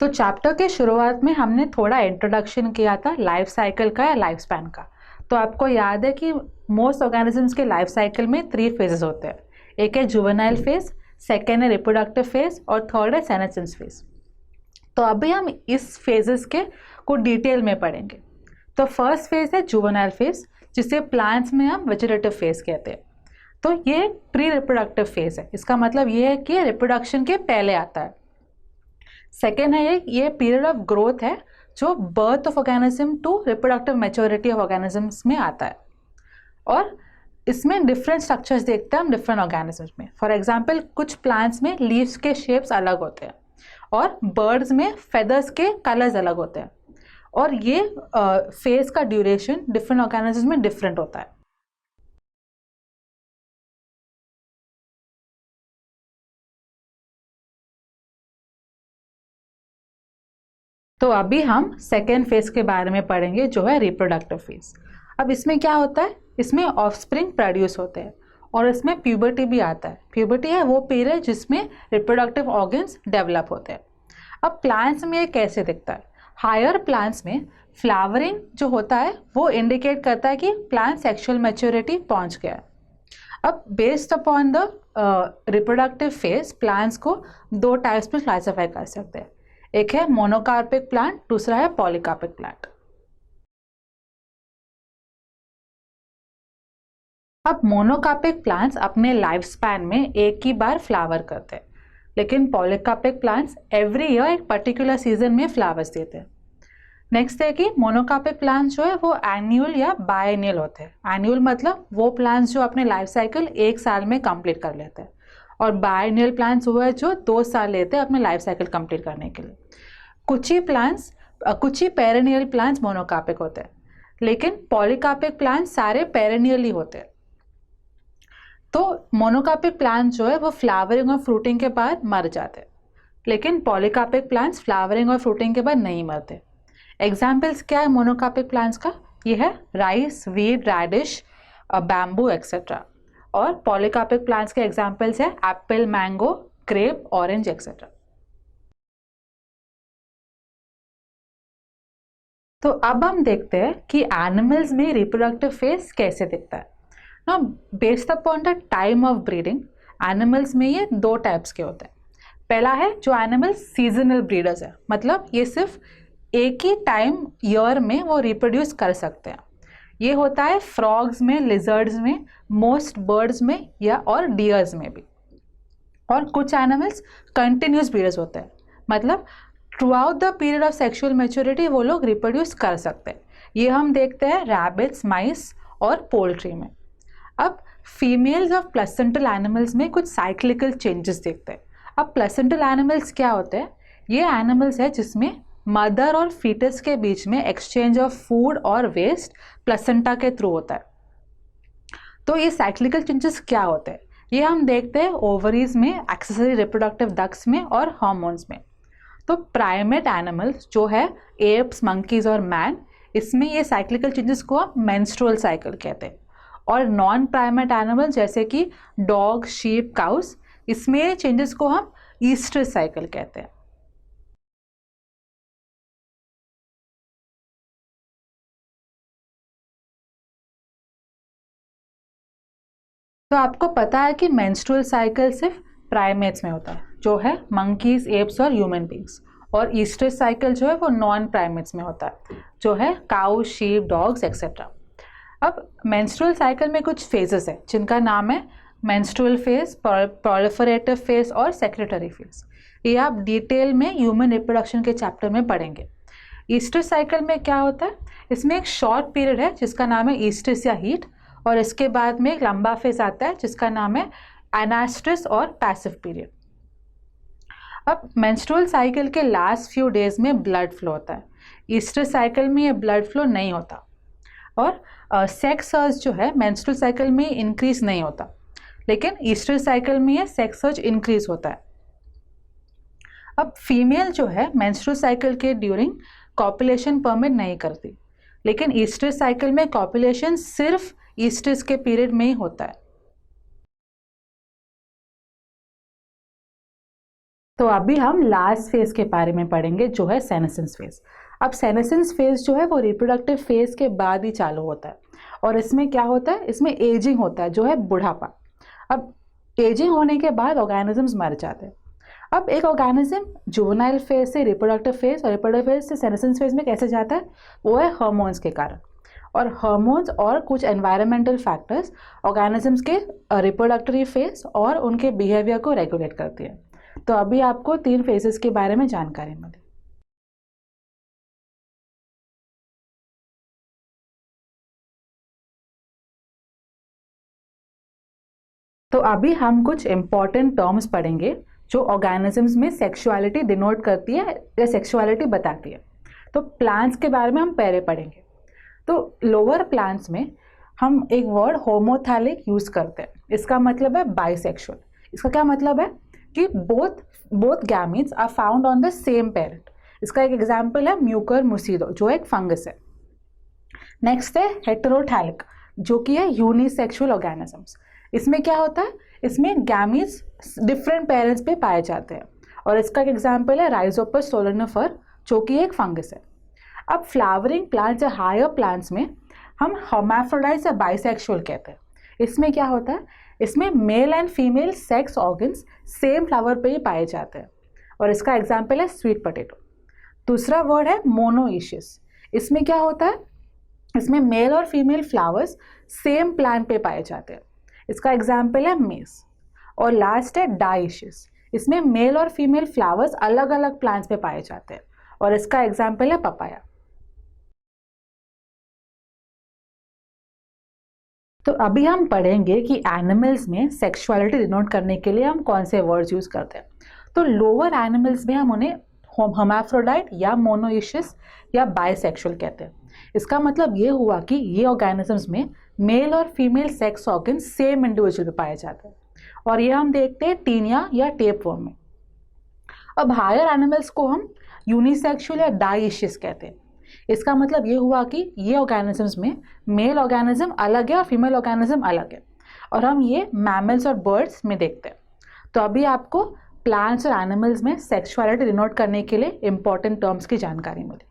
तो चैप्टर के शुरुआत में हमने थोड़ा इंट्रोडक्शन किया था लाइफ साइकिल का या लाइफ स्पैन का। तो आपको याद है कि मोस्ट ऑर्गेनिजम्स के लाइफ साइकिल में 3 फेजेस होते हैं। एक है जुवेनाइल फेज, सेकेंड है रिप्रोडक्टिव फेज और थर्ड है सेनेसेंस फेज। तो अभी हम इस फेजेस के को डिटेल में पढ़ेंगे। तो फर्स्ट फेज है जुवेनाइल फेज, जिसे प्लांट्स में हम वेजिटेटिव फेज कहते हैं। तो ये प्री रिप्रोडक्टिव फेज है। इसका मतलब ये है कि रिप्रोडक्शन के पहले आता है। सेकेंड है ये पीरियड ऑफ ग्रोथ है, जो birth of organism to reproductive maturity of organisms में आता है। और इसमें डिफरेंट स्ट्रक्चर्स देखते हैं हम डिफरेंट ऑर्गेनिजम्स में। फॉर एग्जांपल कुछ प्लांट्स में लीव्स के शेप्स अलग होते हैं और बर्ड्स में फेदर्स के कलर्स अलग होते हैं। और ये फेज का ड्यूरेशन डिफरेंट ऑर्गेनिजम्स में डिफरेंट होता है। तो अभी हम सेकेंड फेज के बारे में पढ़ेंगे, जो है रिप्रोडक्टिव फेज। अब इसमें क्या होता है, इसमें ऑफस्प्रिंग प्रोड्यूस होते हैं और इसमें प्यूबर्टी भी आता है। प्यूबर्टी है वो पीरियड जिसमें रिप्रोडक्टिव ऑर्गन्स डेवलप होते हैं। अब प्लांट्स में ये कैसे दिखता है, हायर प्लांट्स में फ्लावरिंग जो होता है वो इंडिकेट करता है कि प्लांट सेक्सुअल मैच्योरिटी पहुंच गया है। अब based upon the reproductive phase plants को 2 टाइप्स में क्लासिफाई कर सकते हैं। एक है मोनोकार्पिक प्लांट, दूसरा है पॉलीकार्पिक प्लांट। अब मोनोकार्पिक प्लांट्स अपने लाइफ स्पैन में एक ही बार फ्लावर करते हैं, लेकिन पॉलीकार्पिक प्लांट्स एवरी ईयर एक पर्टिकुलर सीजन में फ्लावर्स देते हैं। नेक्स्ट है कि मोनोकार्पिक प्लांट्स जो है वो एनुअल या बायएनुअल होते हैं। एनुअल मतलब वो प्लांट्स जो अपने लाइफ साइकिल 1 साल में कंप्लीट कर लेते हैं, और बायएनुअल प्लांट्स वो है जो 2 साल लेते हैं अपने लाइफ साइकिल कंप्लीट करने के लिए। कुछ ही पेरेनियल प्लांट्स मोनोकार्पिक होते हैं, लेकिन पॉलीकार्पिक प्लांट्स सारे पेरेनियल ही होते हैं। तो मोनोकार्पिक प्लांट्स जो है वो फ्लावरिंग और फ्रूटिंग के बाद मर जाते हैं, लेकिन पॉलीकार्पिक प्लांट्स फ्लावरिंग और फ्रूटिंग के बाद नहीं मरते। एग्जाम्पल्स क्या है मोनोकार्पिक प्लांट्स का, ये है rice, wheat, radish, bamboo etcetera. और पॉलीकार्पिक प्लांट्स के एग्जाम्पल्स है apple, mango, grape, orange etcetera. तो अब हम देखते हैं कि एनिमल्स में रिप्रोडक्टिव फेज कैसे दिखता है ना। Based upon the time of breeding animals में ये 2 टाइप्स के होते हैं। पहला है जो एनिमल्स सीजनल ब्रीडर्स है, मतलब ये सिर्फ एक ही टाइम ईयर में वो रिप्रोड्यूस कर सकते हैं। ये होता है फ्रॉग्स में, लिजर्ड्स में, मोस्ट बर्ड्स में या और डियर्स में भी। और कुछ एनिमल्स कंटिन्यूस ब्रीडर्स होते हैं, मतलब through out the period of sexual maturity वो लोग रिप्रोड्यूस कर सकते हैं। ये हम देखते हैं रैबिट्स, माइस और पोल्ट्री में। अब फीमेल्स ऑफ प्लेसेंटल एनिमल्स में कुछ साइक्लिकल चेंजेस देखते हैं। अब प्लेसेंटल एनिमल्स क्या होते हैं, ये एनिमल्स है जिसमें मदर और फीटस के बीच में एक्सचेंज ऑफ फूड और वेस्ट प्लेसेंटा के थ्रू होता है। तो ये साइक्लिकल चेंजेस क्या होते हैं, ये हम देखते हैं ओवरीज में, एक्सेसरी रिप्रोडक्टिव डक्ट्स में और हार्मोन्स में। तो प्राइमेट एनिमल्स जो है एप्स, मंकीज और मैन, इसमें ये साइक्लिकल चेंजेस को हम मेंस्ट्रुअल साइकिल कहते हैं। और नॉन प्राइमेट एनिमल्स जैसे कि डॉग, शीप, काउस, इसमें चेंजेस को हम ईस्ट्रस साइकिल कहते हैं। तो आपको पता है कि मेंस्ट्रुअल साइकिल सिर्फ प्राइमेट्स में होता है, जो है मंकीज, एप्स और ह्यूमन बींग्स। और ईस्ट्रस साइकिल जो है वो नॉन प्राइमेट्स में होता है, जो है काउ, शीप, डॉग्स एक्सेट्रा। अब मेंस्ट्रुअल साइकिल में कुछ फेजेस है जिनका नाम है मेंस्ट्रुअल फेज, प्रोलिफरेटिव फेज और सेक्रेटरी फेज। ये आप डिटेल में ह्यूमन रिप्रोडक्शन के चैप्टर में पढ़ेंगे। ईस्ट्रस साइकिल में क्या होता है, इसमें एक शॉर्ट पीरियड है जिसका नाम है ईस्ट्रस या हीट, और इसके बाद में एक लंबा फेज आता है जिसका नाम है एनास्ट्रस और पैसिव पीरियड। अब मेंस्ट्रुअल साइकिल के लास्ट फ्यू डेज में ब्लड फ्लो होता है। ईस्ट्रस साइकिल में ये ब्लड फ्लो नहीं होता। और सेक्स सर्ज जो है मेंस्ट्रुअल साइकिल में इंक्रीज नहीं होता, लेकिन ईस्ट्रस साइकिल में ये सेक्स सर्ज इंक्रीज होता है। अब फीमेल जो है मेंस्ट्रुअल साइकिल के ड्यूरिंग कॉपुलेशन परमिट नहीं करती, लेकिन ईस्ट्रस साइकिल में कॉपुलेशन सिर्फ ईस्ट्रस के पीरियड में ही होता है। तो अभी हम लास्ट फेज के बारे में पढ़ेंगे जो है सेनेसेंस फेज। अब सेनेसेंस फेज जो है वो रिप्रोडक्टिव फेज के बाद ही चालू होता है और इसमें क्या होता है, इसमें एजिंग होता है जो है बुढ़ापा। अब एजिंग होने के बाद ऑर्गेनिजम्स मर जाते हैं। अब एक ऑर्गेनिज्म जुवेनाइल फेज से रिप्रोडक्टिव फेज और रिप्रोडक्टिव फेज से सेनेसेंस फेज में कैसे जाता है, वो है हार्मोन्स के कारण। और हार्मोन्स और कुछ एनवायरमेंटल फैक्टर्स ऑर्गेनिजम्स के रिप्रोडक्टरी फेज और उनके बिहेवियर को रेगुलेट करती है। तो अभी आपको 3 फेजेस के बारे में जानकारी मिली। तो अभी हम कुछ इंपॉर्टेंट टर्म्स पढ़ेंगे जो ऑर्गेनिजम्स में सेक्सुअलिटी डिनोट करती है या सेक्सुअलिटी बताती है। तो प्लांट्स के बारे में हम पहले पढ़ेंगे। तो लोअर प्लांट्स में हम एक वर्ड होमोथैलिक यूज करते हैं, इसका मतलब है बाइसेक्सुअल। इसका क्या मतलब है कि both gametes are found on the same parent. इसका एक एग्जांपल है म्यूकर मुसीडो जो एक फंगस है। नेक्स्ट है हेटेरोथैलिक जो कि है यूनिसेक्सुअल ऑर्गेनिजम्स। इसमें क्या होता है, इसमें गैमीट्स डिफरेंट पेरेंट्स पे पाए जाते हैं और इसका एक एग्जांपल है राइजोपस सोलेनिफर जो कि एक फंगस है। अब फ्लावरिंग प्लांट्स या हायर प्लांट्स में हम हर्माफ्रोडाइट्स या बाइसेक्सुअल कहते हैं। इसमें क्या होता है, इसमें male and female sex organs same flower पे ही पाए जाते हैं और इसका एग्जांपल है स्वीट पोटैटो। दूसरा वर्ड है मोनोइशियस। इसमें क्या होता है, इसमें मेल और फीमेल फ्लावर्स सेम प्लांट पे पाए जाते हैं। इसका एग्जाम्पल है मेस। और लास्ट है डाइशियस। इसमें मेल और फीमेल फ्लावर्स अलग अलग प्लांट्स पे पाए जाते हैं और इसका एग्जाम्पल है पपाया। तो अभी हम पढ़ेंगे कि एनिमल्स में सेक्सुअलिटी डिनोट करने के लिए हम कौन से वर्ड्स यूज करते हैं। तो लोअर एनिमल्स में हम उन्हें हर्माफ्रोडाइट या मोनोइशियस या बाइसेक्सुअल कहते हैं। इसका मतलब ये हुआ कि ये ऑर्गेनिजम्स में मेल और female sex organ same individual पे पाए जाते हैं और ये हम देखते हैं टीनिया या टेपवर्म में। अब हायर एनिमल्स को हम यूनिसेक्सुअल या डाइशियस कहते हैं। इसका मतलब ये हुआ कि ये ऑर्गेनिजम्स में मेल ऑर्गेनिज्म अलग है और फीमेल ऑर्गेनिज्म अलग है और हम ये मैमल्स और बर्ड्स में देखते हैं। तो अभी आपको प्लांट्स और एनिमल्स में सेक्सुअलिटी डिनोट करने के लिए इंपॉर्टेंट टर्म्स की जानकारी मिली।